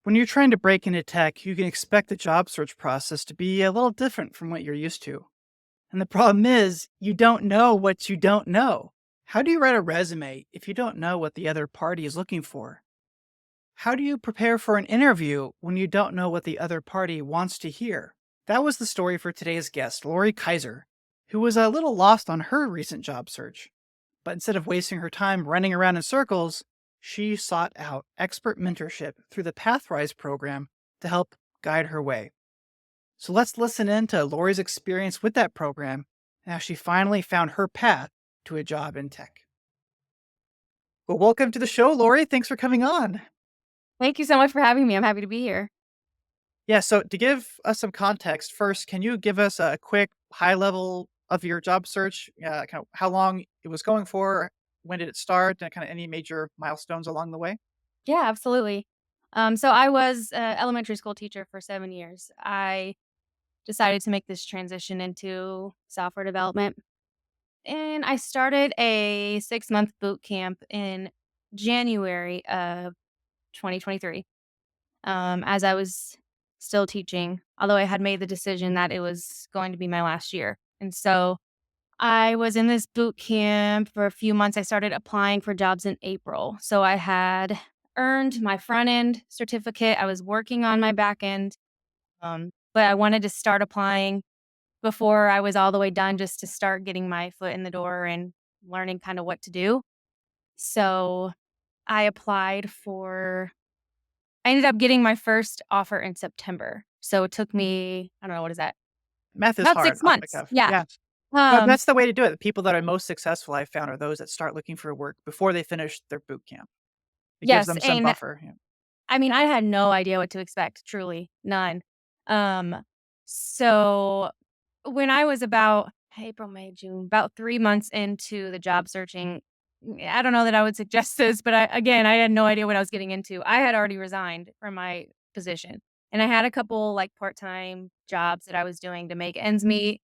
When you're trying to break into tech, you can expect the job search process to be a little different from what you're used to. And the problem is, you don't know what you don't know. How do you write a resume if you don't know what the other party is looking for? How do you prepare for an interview when you don't know what the other party wants to hear? That was the story for today's guest, Laurie Kaiser, who was a little lost on her recent job search. But instead of wasting her time running around in circles, she sought out expert mentorship through the Pathrise program to help guide her way. So let's listen in to Laurie's experience with that program and how she finally found her path to a job in tech. Well, welcome to the show, Laurie. Thanks for coming on. Thank you so much for having me. I'm happy to be here. Yeah, so to give us some context, first, can you give us a quick high level of your job search? Kind of how long it was going for, when did it start, and kind of any major milestones along the way? Yeah, absolutely. So I was an elementary school teacher for 7 years. I decided to make this transition into software development, and I started a 6-month boot camp in January of 2023, as I was still teaching, although I had made the decision that it was going to be my last year. And so I was in this boot camp for a few months. I started applying for jobs in April. So I had earned my front end certificate. I was working on my back end, but I wanted to start applying before I was all the way done just to start getting my foot in the door and learning kind of what to do. So I applied for, I ended up getting my first offer in September. So it took me, I don't know, what is that? Math is About hard 6 off the months. cuff. Yeah. Yeah. But Um, that's the way to do it. The people that are most successful, I've found, are those that start looking for work before they finish their boot camp. It gives yes. them some And buffer. Yeah. I mean, I had no idea what to expect, truly, none. Um, so when I was about April, May, June, about 3 months into the job searching, I don't know that I would suggest this, but I had no idea what I was getting into. I had already resigned from my position, and I had a couple, like, part-time jobs that I was doing to make ends meet,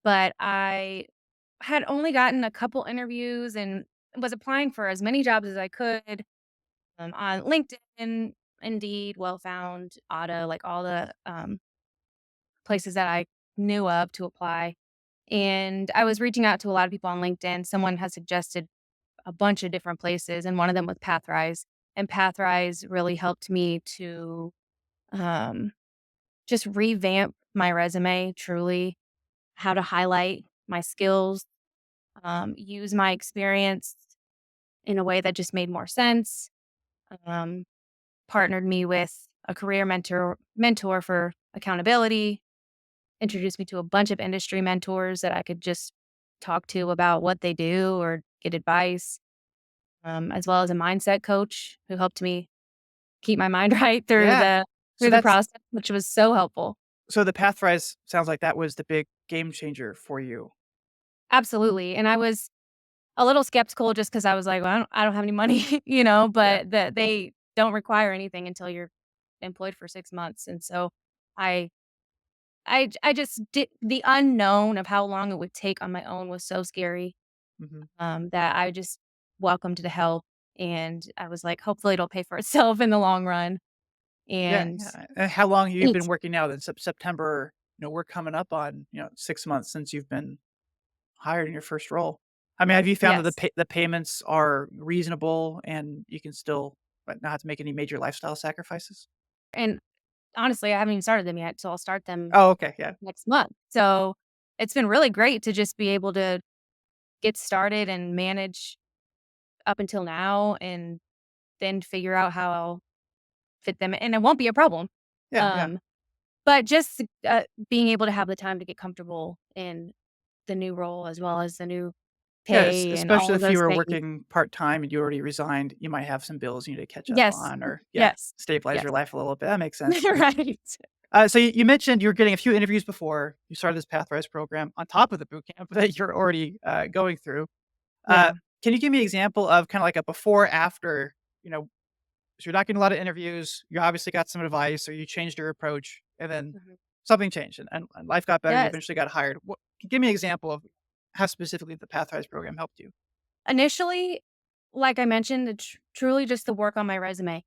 but I had only gotten a couple interviews and was applying for as many jobs as I could on LinkedIn, Indeed, Well Found, Auto, like all the places that I knew of to apply. And I was reaching out to a lot of people on LinkedIn. Someone had suggested a bunch of different places, and one of them was Pathrise. And Pathrise really helped me to um, just revamp my resume, truly, how to highlight my skills, use my experience in a way that just made more sense. Um, Partnered me with a career mentor for accountability, introduced me to a bunch of industry mentors that I could just talk to about what they do or get advice, as well as a mindset coach who helped me keep my mind right Yeah. So through the that's process, which was so helpful. so the Pathrise sounds like that was the big game changer for you. Absolutely. And I was a little skeptical just because I was like, well, I don't have any money, Yeah. but they don't require anything until you're employed for 6 months. And so I I just did the unknown of how long it would take on my own was so scary, Mhm. that I just welcomed the help, and I was like, "Hopefully, it'll pay for itself in the long run." Yeah, And yeah. And how long have you been it's working now? Then September, we're coming up on, 6 months since you've been hired in your first role. I mean, have you found that yes, the payments are reasonable and you can still, not have to make any major lifestyle sacrifices? and honestly, I haven't even started them yet, so I'll start them Oh, okay, yeah. next month. So, it's been really great to just be able to get started and manage up until now and then figure out how I'll fit them and it won't be a problem. Yeah, yeah. Um But just, being able to have the time to get comfortable in the new role as well as the new Yeah, pay and all especially of if you those were things. working part-time and you already resigned, you might have some bills you need to catch up Yes. on or, yeah, Yes. stabilize Yes. your life a little bit. That makes sense. Right. So you mentioned you were getting a few interviews before you started this Pathrise program on top of the boot camp that you're already, going through. Uh, Yeah. can you give me an example of kinda like a before, after, so you're not getting a lot of interviews, you obviously got some advice or you changed your approach, and then Mhm. something changed and life got better, you Yes. eventually got hired. Give me an example of how specifically the Pathrise program helped you. Initially, like I mentioned, it's truly just the work on my resume.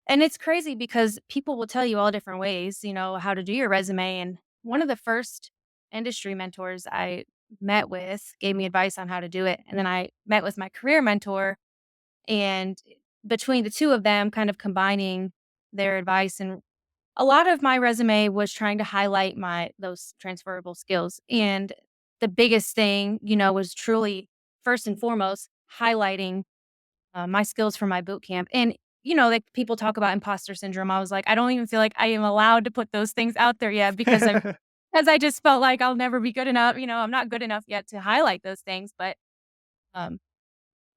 And it's crazy because people will tell you all different ways, how to do your resume. And one of the first industry mentors I met with gave me advice on how to do it. And then I met with my career mentor, and between the two of them, kind of combining their advice, and a lot of my resume was trying to highlight those transferable skills. And the biggest thing, was truly first and foremost highlighting my skills from my boot camp. And, like people talk about imposter syndrome. I was like, I don't even feel like I am allowed to put those things out there yet because I just felt like I'll never be good enough. I'm not good enough yet to highlight those things, but um,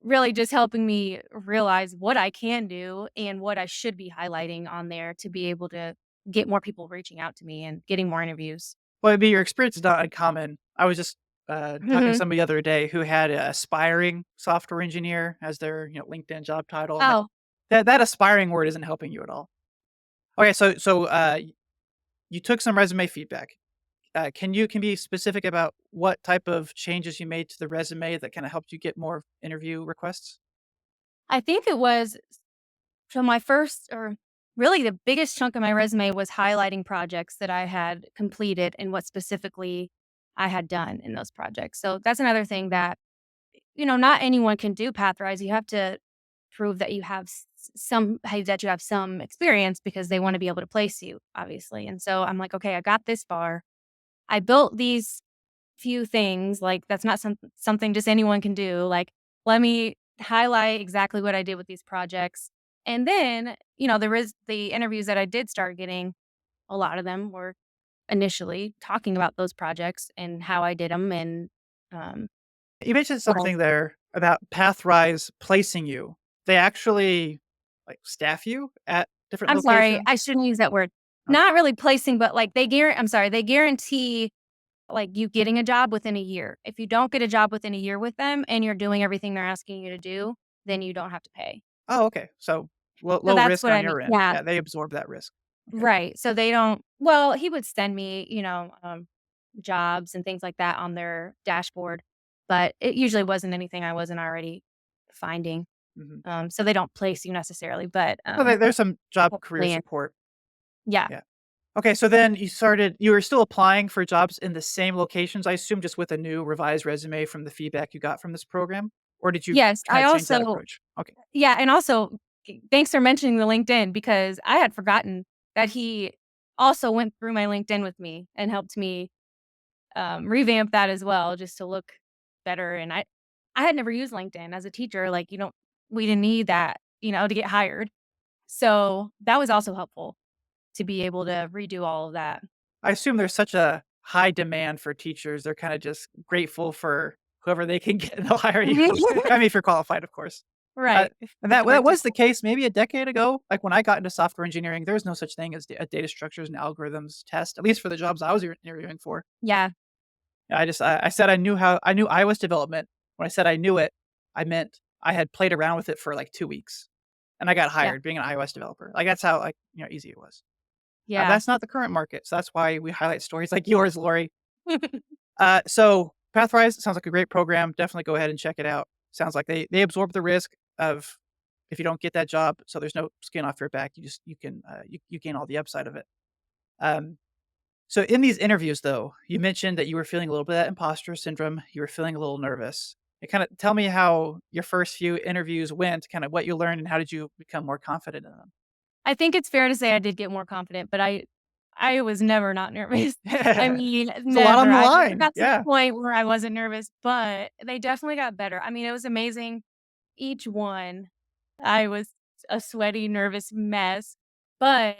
really just helping me realize what I can do and what I should be highlighting on there to be able to get more people reaching out to me and getting more interviews. Well, I mean, your experience is not uncommon. I was just, talking to Mhm. somebody the other day who had a aspiring software engineer as their, LinkedIn job title, and Oh, that aspiring word isn't helping you at all. Okay, so you took some resume feedback. Can be specific about what type of changes you made to the resume that kinda helped you get more interview requests? I think it was so my first, or really the biggest chunk of my resume, was highlighting projects that I had completed and what specifically I had done in those projects. So that's another thing that, not anyone can do Pathrise. You have to prove that you have that you have some experience because they want to be able to place you, obviously. And so I'm like, okay, I got this far. I built these few things, like, that's not something just anyone can do, like, let me highlight exactly what I did with these projects, and then, the interviews that I did start getting, a lot of them were initially talking about those projects and how I did them, and, um, You mentioned what I something there about Pathrise placing you. They actually, like, staff you at different I'm sorry, locations? I shouldn't use that word. Okay. Not really placing, but, like, they guarantee, like, you getting a job within a year. If you don't get a job within a year with them and you're doing everything they're asking you to do, then you don't have to pay. Oh, okay. So, So low that's risk what on I mean. your end. Yeah, Yeah, they absorb that risk. Okay. right. So they don't, well, he would send me, jobs and things like that on their dashboard, but it usually wasn't anything I wasn't already finding. Mhm. So they don't place you necessarily, but Well, there's some job career plan. support. Yeah. Yeah. Okay, so then you were still applying for jobs in the same locations, I assume, just with a new revised resume from the feedback you got from this program? Or did you Yes, I kinda change that also, approach? Okay. yeah, and also thanks for mentioning the LinkedIn, because I had forgotten that he also went through my LinkedIn with me and helped me revamp that as well, just to look better. And I had never used LinkedIn as a teacher. Like, we didn't need that, to get hired. So that was also helpful to be able to redo all of that. I assume there's such a high demand for teachers, they're kinda just grateful for whoever they can get, and they'll hire you. I mean, if you're qualified, of course. Uh, Right. and Get the that right was the people. case maybe a decade ago. Like, when I got into software engineering, there was no such thing as a data structures and algorithms test, at least for the jobs I was interviewing for. Yeah. I said I knew iOS development. When I said I knew it, I meant I had played around with it for, like, 2 weeks, and I got Yeah. hired being an iOS developer. Like, that's how, like, easy it was. Yeah. That's not the current market, so that's why we highlight stories like yours, Lori. So Pathrise sounds like a great program. Definitely go ahead and check it out. Sounds like they absorb the risk of if you don't get that job, so there's no skin off your back. You can you gain all the upside of it. Um, so in these interviews, though, you mentioned that you were feeling a little bit of that imposter syndrome. You were feeling a little nervous. Kind of tell me how your first few interviews went. Kind of what you learned and how did you become more confident in them? I think it's fair to say I did get more confident, but I was never not nervous. I mean, It's a lot on never. the I never line. got to the Yeah. point where I wasn't nervous, but they definitely got better. I mean, it was amazing. Each one, I was a sweaty, nervous mess, but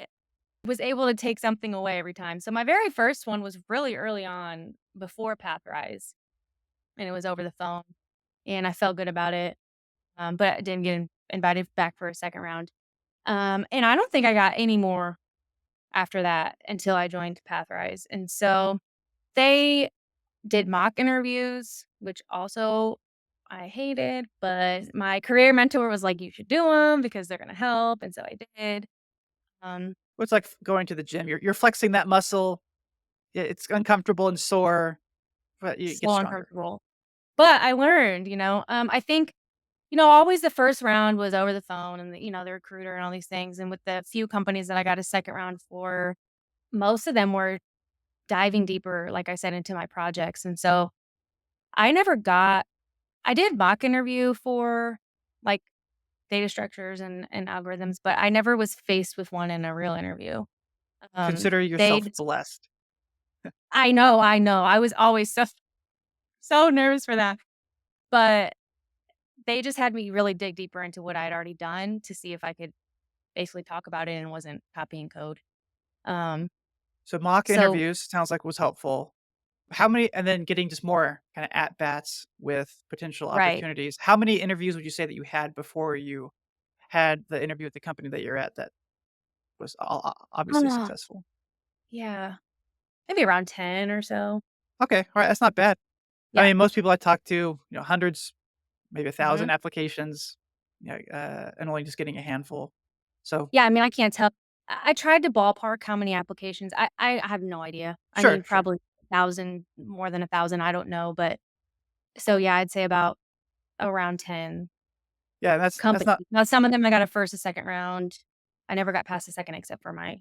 was able to take something away every time. So my very first one was really early on before Pathrise, and it was over the phone, and I felt good about it. But I didn't get invited back for a second round. And I don't think I got any more after that until I joined Pathrise. And so they did mock interviews, which also I hated, but my career mentor was like, "You should do them because they're gonna help," and so I did. Um, Well, it's like going to the gym. You're flexing that muscle. It's uncomfortable and sore, but you get Slow and stronger. comfortable. But I learned, I think Always the first round was over the phone and the recruiter and all these things. And with the few companies that I got a second round for, most of them were diving deeper, like I said, into my projects. And so I never got, I did mock interview for like data structures and algorithms, but I never was faced with one in a real interview. Consider They, yourself blessed. I know. I was always so nervous for that. But they just had me really dig deeper into what I'd already done to see if I could basically talk about it and wasn't copying code. Um, So mock so interviews sounds like was helpful. How many and then getting just more kinda at bats with potential right. opportunities. How many interviews would you say that you had before you had the interview with the company that you're at that was o obviously Uh, successful? yeah, maybe around 10 or so. Okay, alright, that's not bad. I Yeah. mean, most people I talk to, hundreds, maybe Mhm. 1,000 applications, and only just getting a handful. So Yeah, I mean, I can't tell. I tried to ballpark how many applications. I have no idea. I sure, mean, sure. probably 1,000, more than 1,000, I don't know, but so, yeah, I'd say about around 10 Yeah, that's companies. not Now some of them I got a first, a second round. I never got past the second except for my,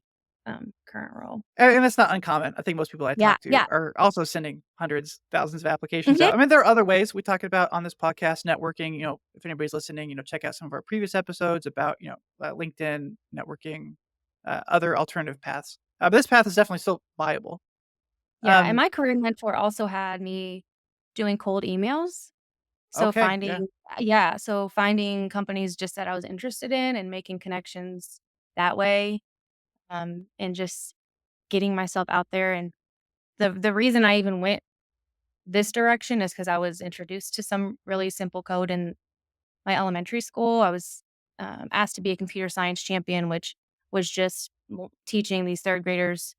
current role. and that's not uncommon. I think most people I Yeah, talk to yeah. are also sending hundreds, thousands of applications Mhm. out. I mean, there are other ways we talk about on this podcast, networking. If anybody's listening, check out some of our previous episodes about LinkedIn networking, other alternative paths. But this path is definitely still viable. Yeah, and Um, my career mentor also had me doing cold emails. So okay, yeah, finding companies just that I was interested in and making connections that way, and just getting myself out there, and the reason I even went this direction is because I was introduced to some really simple code in my elementary school. I was, asked to be a computer science champion, which was just teaching these 3rd graders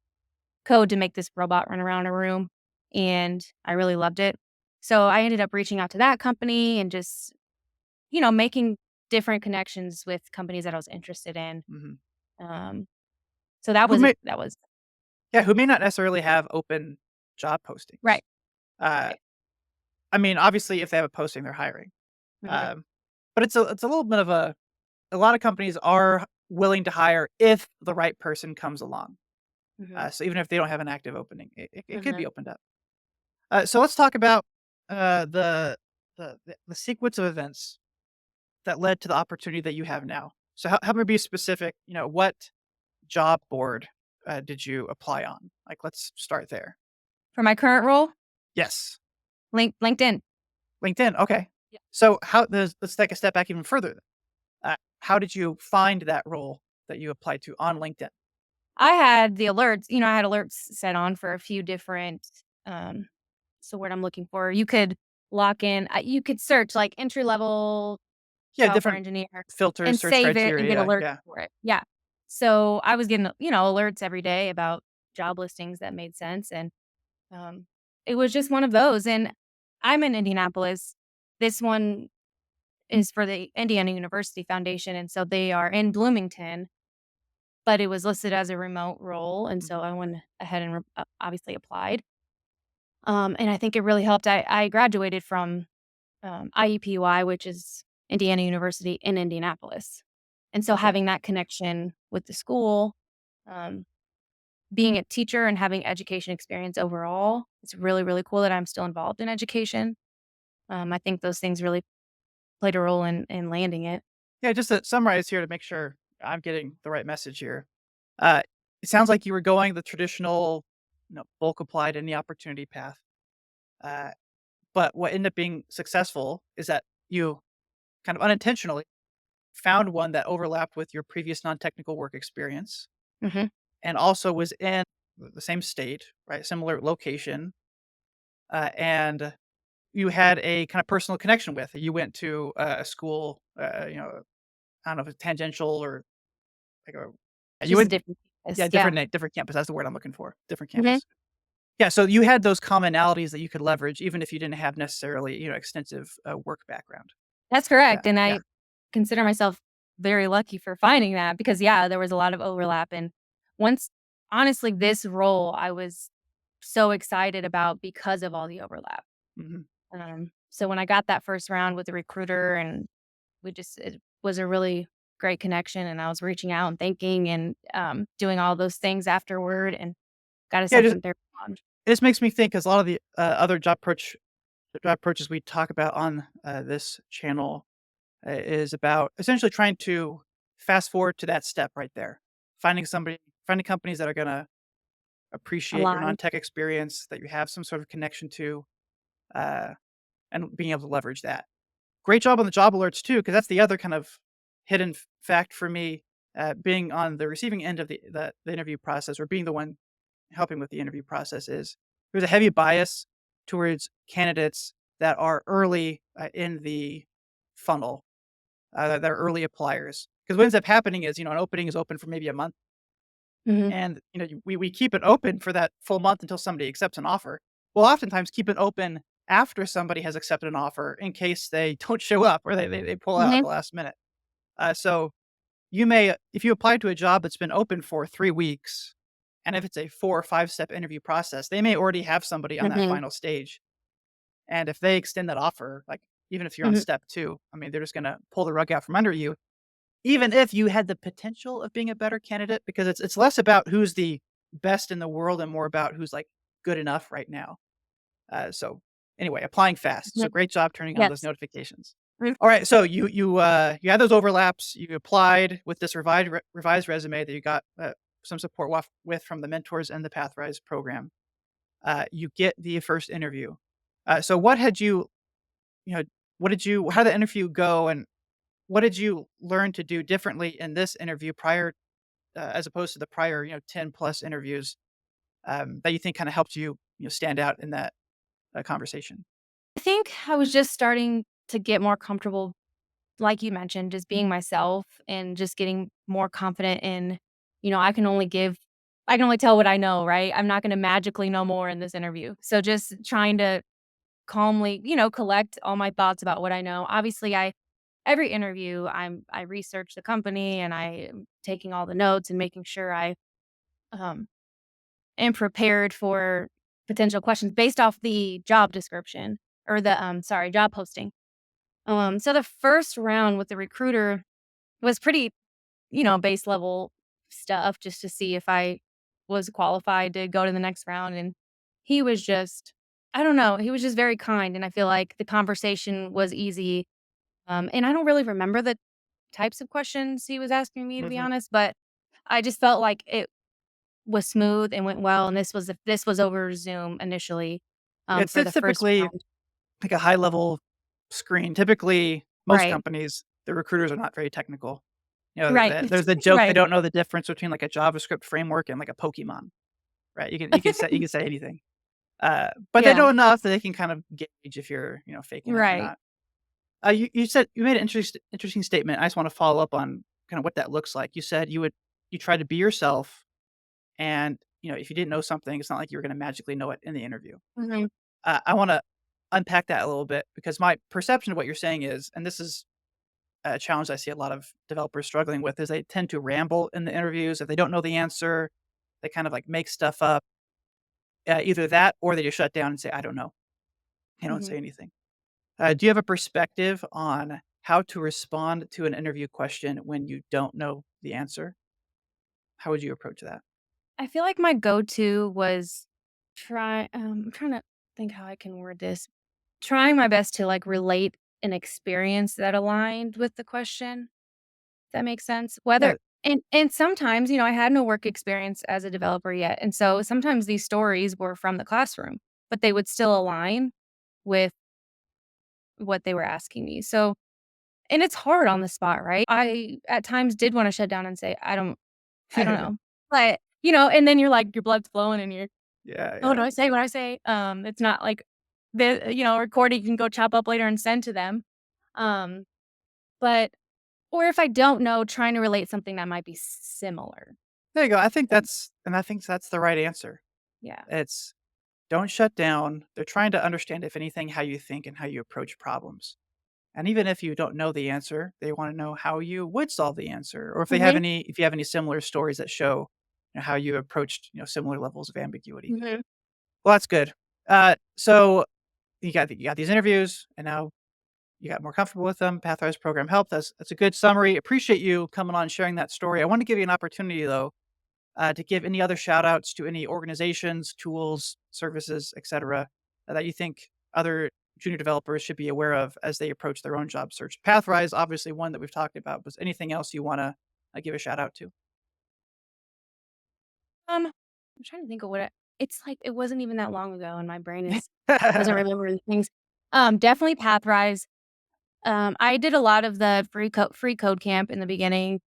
code to make this robot run around a room, and I really loved it. So I ended up reaching out to that company and just, making different connections with companies that I was interested in. mhm. Um, so that Who was may that was who may not necessarily have open job postings. right, Uh, right. I mean, obviously, if they have a posting, they're hiring. Mhm, Um, but it's a little bit of a lot of companies are willing to hire if the right person comes along. mhm, So even if they don't have an active opening, it could be mhm. opened up. So let's talk about the sequence of events that led to the opportunity that you have now. So help me be specific. What job board did you apply on? Like, let's start there. For my current role, Yes, LinkedIn. LinkedIn. Okay. Yeah. So let's take a step back even further. How did you find that role that you applied to on LinkedIn? I had the alerts, I had alerts set on for a few different, um so what I'm looking for. You could lock in you could search, like, entry level Yeah, software different engineer filters, and search save it and get criteria. alerts Yeah. for it. Yeah. So, I was getting, alerts every day about job listings that made sense, and, um, it was just one of those, and I'm in Indianapolis. This one is for the Indiana University Foundation, and so they are in Bloomington, but it was listed as a remote role, and so Mhm. I went ahead and obviously applied. And I think it really helped. I graduated from, IUPUI, which is Indiana University in Indianapolis. And so Okay. having that connection with the school, um, being a teacher and having education experience overall, it's really, really cool that I'm still involved in education. I think those things really played a role in landing it. Yeah, just to summarize here to make sure I'm getting the right message here. Uh, it sounds like you were going the traditional, bulk applied in the opportunity path. Uh, but what ended up being successful is that you kind of unintentionally found one that overlapped with your previous non-technical work experience Mhm. and also was in the same state, right? Similar location, and you had a kind of personal connection with. You went to a school, I don't know if it's tangential or like you Just a went, different yeah, piece. Yeah. different campus. That's the word I'm looking for. Different Mhm. campus. Yeah, so you had those commonalities that you could leverage, even if you didn't have necessarily extensive work background. That's Yeah, correct, and yeah. I consider myself very lucky for finding that because, yeah, there was a lot of overlap, and once honestly, this role I was so excited about because of all the overlap. Hmm. So when I got that first round with the recruiter and it was a really great connection, and I was reaching out and thanking and, doing all those things afterward and got a Yeah, just second, third bond. this makes me think, 'cause a lot of the, other job approaches we talk about on, this channel, is about essentially trying to fast forward to that step right there. Finding companies that are gonna appreciate your Aligned. non-tech experience, that you have some sort of connection to, uh, and being able to leverage that. Great job on the job alerts too, because that's the other kind of hidden fact for me, being on the receiving end of the interview process, or being the one helping with the interview process, is there's a heavy bias towards candidates that are early, in the funnel, that are early appliers. Because what ends up happening is, an opening is open for maybe a month, Mhm. and we keep it open for that full month until somebody accepts an offer. We'll oftentimes keep it open after somebody has accepted an offer in case they don't show up, or they pull out at Mhm. the last minute. So you may, if you apply to a job that's been open for 3 weeks, and if it's a 4 or 5 step interview process, they may already have somebody on that Mhm. final stage. And if they extend that offer, like, even if you're on Mhm. step 2, I mean, they're just gonna pull the rug out from under you, even if you had the potential of being a better candidate, because it's less about who's the best in the world and more about who's, like, good enough right now. So anyway, applying fast. So Mhm. great job turning on those Yes. notifications. Mm. All right, so you had those overlaps. You applied with this revised resume that you got, some support with from the mentors and the Pathrise program. You get the first interview. So what had you know, what did you how did the interview go, and what did you learn to do differently in this interview prior, as opposed to the prior, 10 plus interviews, that you think kind of helped stand out in that conversation? I think I was just starting to get more comfortable, like you mentioned, just being myself and just getting more confident in, I can only tell what I know, right? I'm not gonna magically know more in this interview. So just trying to calmly, collect all my thoughts about what I know. Obviously, I every interview, I research the company and I am taking all the notes and making sure I um am prepared for potential questions based off the job description or the job posting. So the first round with the recruiter was pretty, base level stuff just to see if I was qualified to go to the next round. And he was just, I don't know, he was just very kind. And I feel like the conversation was easy. And I don't really remember the types of questions he was asking me, to be Mhm. honest, but I just felt like it was smooth and went well. And this was over Zoom initially, for It's the first typically round. like a high level screen. Typically, most Right. companies, the recruiters are not very technical. Right. There's the joke they Right. don't know the difference between like a JavaScript framework and like a Pokemon, right? You can say anything, but they Yeah. know enough that they can kind of gauge if you're faking it or Right. not. You said you made an interesting statement. I just want to follow up on kind of what that looks like. You said you try to be yourself, and if you didn't know something, it's not like you're going to magically know it in the interview. Mhm. I want to unpack that a little bit, because my perception of what you're saying is, and this is a challenge I see a lot of developers struggling with, is they tend to ramble in the interviews. If they don't know the answer, they kind of like make stuff up. Either that, or they just shut down and say, "I don't know." They don't Mhm. say anything. Do you have a perspective on how to respond to an interview question when you don't know the answer? How would you approach that? I feel like my go-to was I'm trying to think how I can word this. Trying my best to, like, relate an experience that aligned with the question, if that makes sense. Yeah, And sometimes, I had no work experience as a developer yet, and so sometimes these stories were from the classroom, but they would still align with what they were asking me. So and it's hard on the spot, right? I, at times, did wanna shut down and say, I don't know." But, and then you're like, your blood's flowing and you're, yeah, "Oh, what yeah. do I say? What do I say?" It's not like the, recording you can go chop up later and send to them. Um, but or if I don't know, trying to relate something that might be similar. There you go. Um, I think that's the right answer. yeah. It's, don't shut down. They're trying to understand, if anything, how you think and how you approach problems. And even if you don't know the answer, they want to know how you would solve the answer, or Mhm, if you have any similar stories that show how you approached similar levels of ambiguity. mhm. Well, that's good. So you got these interviews, and now you got more comfortable with them. Pathrise program helped. That's a good summary. Appreciate you coming on and sharing that story. I want to give you an opportunity though to give any other shout outs to any organizations, tools, services, etc., that you think other junior developers should be aware of as they approach their own job search. Pathrise, obviously one that we've talked about. Was anything else you want to give a shout out to? I'm trying to think of it's like it wasn't even that long ago, and my brain is doesn't remember the things. Definitely Pathrise. I did a lot of the free code camp in the beginning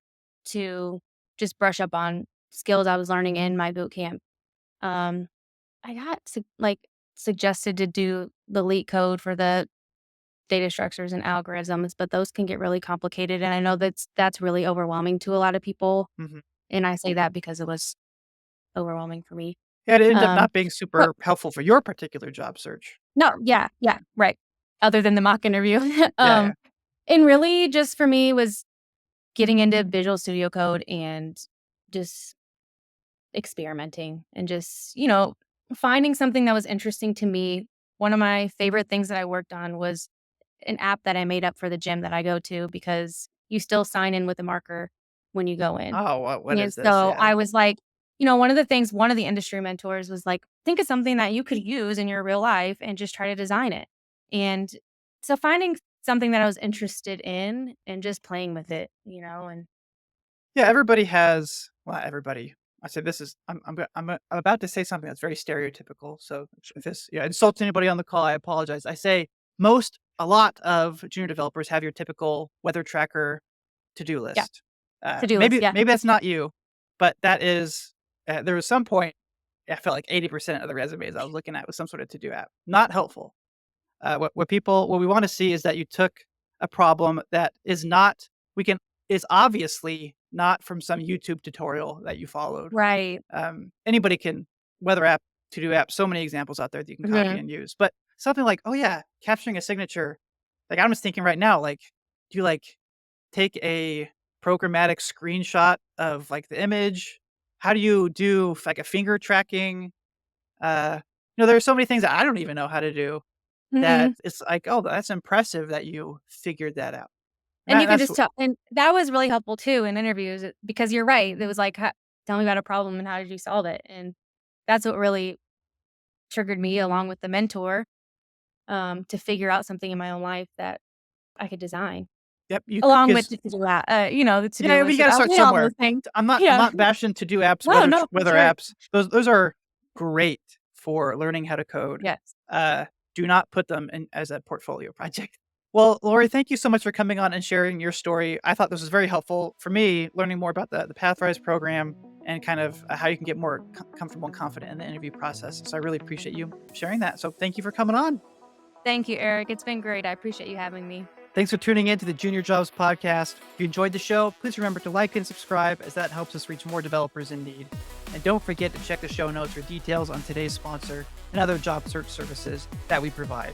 to just brush up on skills I was learning in my boot camp. Um, I got suggested to do the leak code for the data structures and algorithms, but those can get really complicated, and I know that's really overwhelming to a lot of people, Mhm. and I say that because it was overwhelming for me. Yeah, it ended up Um, not being but super helpful for your particular job search. no, yeah, yeah, right. Other than the mock interview. Yeah, yeah. And really just for me was getting into Visual Studio Code and just experimenting and just, finding something that was interesting to me. One of my favorite things that I worked on was an app that I made up for the gym that I go to because you still sign in with a marker when you go in. Oh, what And is this? so Yeah. I was like, one of the industry mentors was like, think of something that you could use in your real life and just try to design it. And so finding something that I was interested in and just playing with it, and Yeah, everybody has well, everybody. I said this is I'm about to say something that's very stereotypical. So if this insults anybody on the call, I apologize. I say a lot of junior developers have your typical weather tracker to-do yeah, list. to-do list. Maybe Yeah. maybe that's not you, but that is there was some point I felt like 80% of the resumes I was looking at was some sort of to-do app. Not helpful. What we want to see is that you took a problem that we can is obviously not from some YouTube tutorial that you followed. Right. Anybody can weather app, to do app, so many examples out there that you can copy Mhm. and use. But something like, oh yeah, capturing a signature. Like I'm just thinking right now, like, do you like take a programmatic screenshot of like the image? How do you do like a finger tracking? Uh, there are so many things that I don't even know how to do that Mhm. it's like, "Oh, that's impressive that you figured that out." And And you can that's just tell and that was really helpful too in interviews, because you're right. It was like, "Tell me about a problem and how did you solve it?" And that's what really triggered me along with the mentor, to figure out something in my own life that I could design, yep, you along with because the the to-do yeah, we list, gotta start all somewhere. those things. I'm Yeah. not bashing to-do apps, No, no, for weather sure. apps. Those are great for learning how to code. Yes. Uh, do not put them in as a portfolio project. Well, Lori, thank you so much for coming on and sharing your story. I thought this was very helpful for me, learning more about the Pathrise program and kind of how you can get more comfortable and confident in the interview process. So I really appreciate you sharing that. So thank you for coming on. Thank you, Eric. It's been great. I appreciate you having me. Thanks for tuning in to the Junior Jobs Podcast. If you enjoyed the show, please remember to like and subscribe as that helps us reach more developers in need. And don't forget to check the show notes for details on today's sponsor and other job search services that we provide.